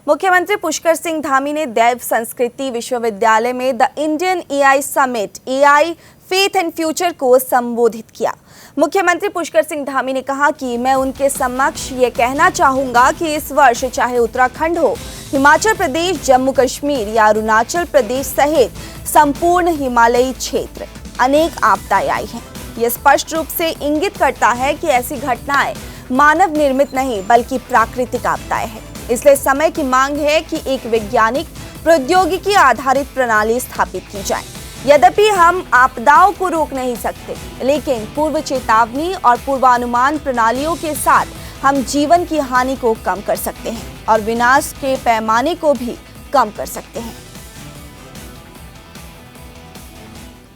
मुख्यमंत्री पुष्कर सिंह धामी ने दैव संस्कृति विश्वविद्यालय में the Indian AI summit AI faith and future को संबोधित किया। मुख्यमंत्री पुष्कर सिंह धामी ने कहा कि मैं उनके समक्ष ये कहना चाहूंगा कि इस वर्ष चाहे उत्तराखंड हो, हिमाचल प्रदेश, जम्मू कश्मीर या अरुणाचल प्रदेश सहित संपूर्ण हिमालयी क्षेत्र अनेक आपदाएं आई हैं। ये स्पष्ट रूप से इंगित करता है कि ऐसी घटनाएं मानव निर्मित नहीं बल्कि प्राकृतिक आपदाएं हैं। इसलिए समय की मांग है कि एक वैज्ञानिक प्रौद्योगिकी आधारित प्रणाली स्थापित की जाए। यद्यपि हम आपदाओं को रोक नहीं सकते, लेकिन पूर्व चेतावनी और पूर्वानुमान प्रणालियों के साथ हम जीवन की हानि को कम कर सकते हैं और विनाश के पैमाने को भी कम कर सकते हैं।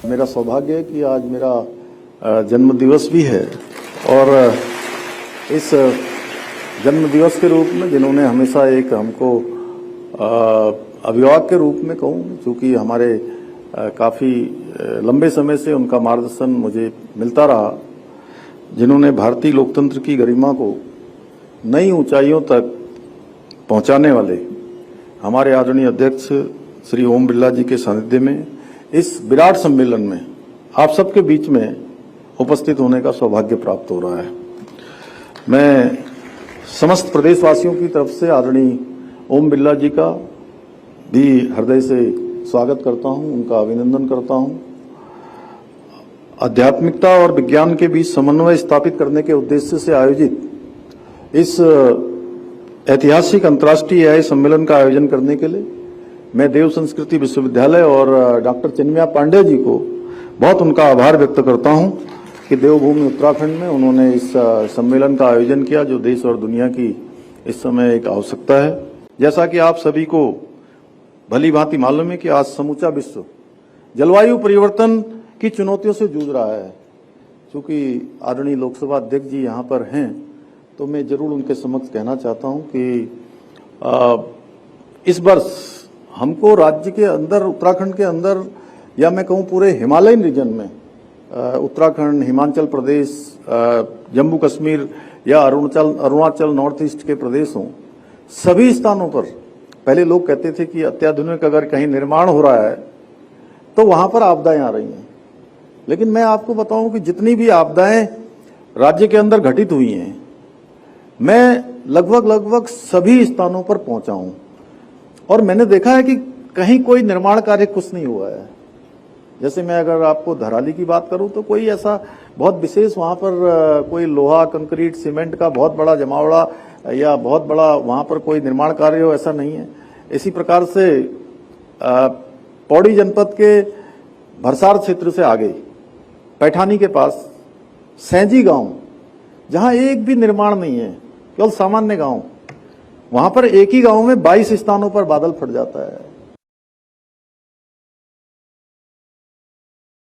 मेरा सौभाग्य है कि आज मेरा जन्म दिवस भी है और इस जन्म दिवस के रूप में जिन्होंने हमेशा एक हमको अभिभावक के रूप में कहूँ, चूँकि हमारे काफ़ी लंबे समय से उनका मार्गदर्शन मुझे मिलता रहा, जिन्होंने भारतीय लोकतंत्र की गरिमा को नई ऊंचाइयों तक पहुंचाने वाले हमारे आदरणीय अध्यक्ष श्री ओम बिरला जी के सानिध्य में इस विराट सम्मेलन में आप सबके बीच में उपस्थित होने का सौभाग्य प्राप्त हो रहा है। मैं समस्त प्रदेशवासियों की तरफ से आदरणीय ओम बिरला जी का भी हृदय से स्वागत करता हूं, उनका अभिनंदन करता हूं। आध्यात्मिकता और विज्ञान के बीच समन्वय स्थापित करने के उद्देश्य से आयोजित इस ऐतिहासिक अंतर्राष्ट्रीय एआई सम्मेलन का आयोजन करने के लिए मैं देव संस्कृति विश्वविद्यालय और डॉक्टर चिन्मया पांडे जी को बहुत उनका आभार व्यक्त करता हूं कि देवभूमि उत्तराखंड में उन्होंने इस सम्मेलन का आयोजन किया, जो देश और दुनिया की इस समय एक आवश्यकता है। जैसा कि आप सभी को भली भांति मालूम है कि आज समूचा विश्व जलवायु परिवर्तन की चुनौतियों से जूझ रहा है। चूंकि आदरणीय लोकसभा अध्यक्ष जी यहाँ पर हैं, तो मैं जरूर उनके समक्ष कहना चाहता हूँ कि इस वर्ष हमको राज्य के अंदर, उत्तराखंड के अंदर, या मैं कहूँ पूरे हिमालयन रीजन में, उत्तराखंड, हिमाचल प्रदेश, जम्मू कश्मीर या अरुणाचल नॉर्थ ईस्ट के प्रदेशों, सभी स्थानों पर पहले लोग कहते थे कि अत्याधुनिक अगर कहीं निर्माण हो रहा है तो वहां पर आपदाएं आ रही हैं। लेकिन मैं आपको बताऊं कि जितनी भी आपदाएं राज्य के अंदर घटित हुई हैं, मैं लगभग सभी स्थानों पर पहुंचा हूं और मैंने देखा है कि कहीं कोई निर्माण कार्य कुछ नहीं हुआ है। जैसे मैं अगर आपको धराली की बात करूं तो कोई ऐसा बहुत विशेष वहां पर कोई लोहा, कंक्रीट, सीमेंट का बहुत बड़ा जमावड़ा या बहुत बड़ा वहां पर कोई निर्माण कार्य हो, ऐसा नहीं है। इसी प्रकार से पौड़ी जनपद के भरसार क्षेत्र से आगे पैठानी के पास सैंजी गांव, जहां एक भी निर्माण नहीं है, केवल सामान्य गांव, वहां पर एक ही गांव में 22 स्थानों पर बादल फट जाता है।